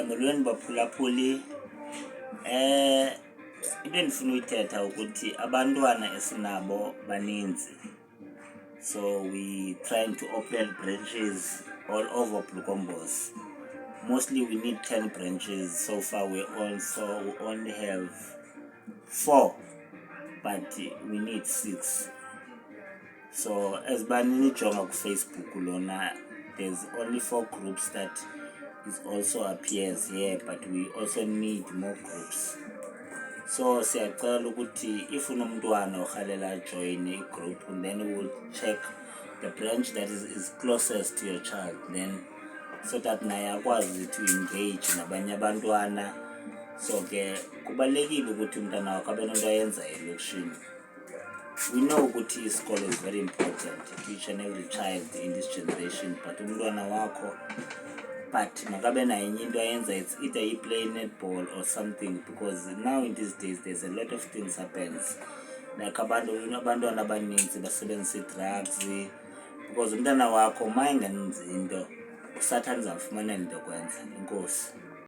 molweni baphulaphuli. Into endifuna uyithetha ukuthi abantwana esinabo baninzi, so we trying to open branches all over Blukombos. Mostly we need 10 branches. So far we only have 4, but we need 6. So as banini jonga ku Facebook lona, there's only 4 groups that is also appears here, but we also need more groups. So siyacela ukuthi if unomntwana ohalela join a group, and then we will check the branch that is closest to your child, then so that naye akwazi to engage nabanye abantwana. So ke kubalekile ukuthi umntana wakho abe nento ayenza elokishini. We know ukuthi isikole is very important to each and every child in this generation, but umntwana wakho makabe nayo enye into ayenza, it's either he play netball or something, because now in these days there's a lot of things happens, like abantwana abaninzi basebenzisa drugs, because umntana wakho ma engenzi into usathane uzawufumana into kwenza. Inkosi.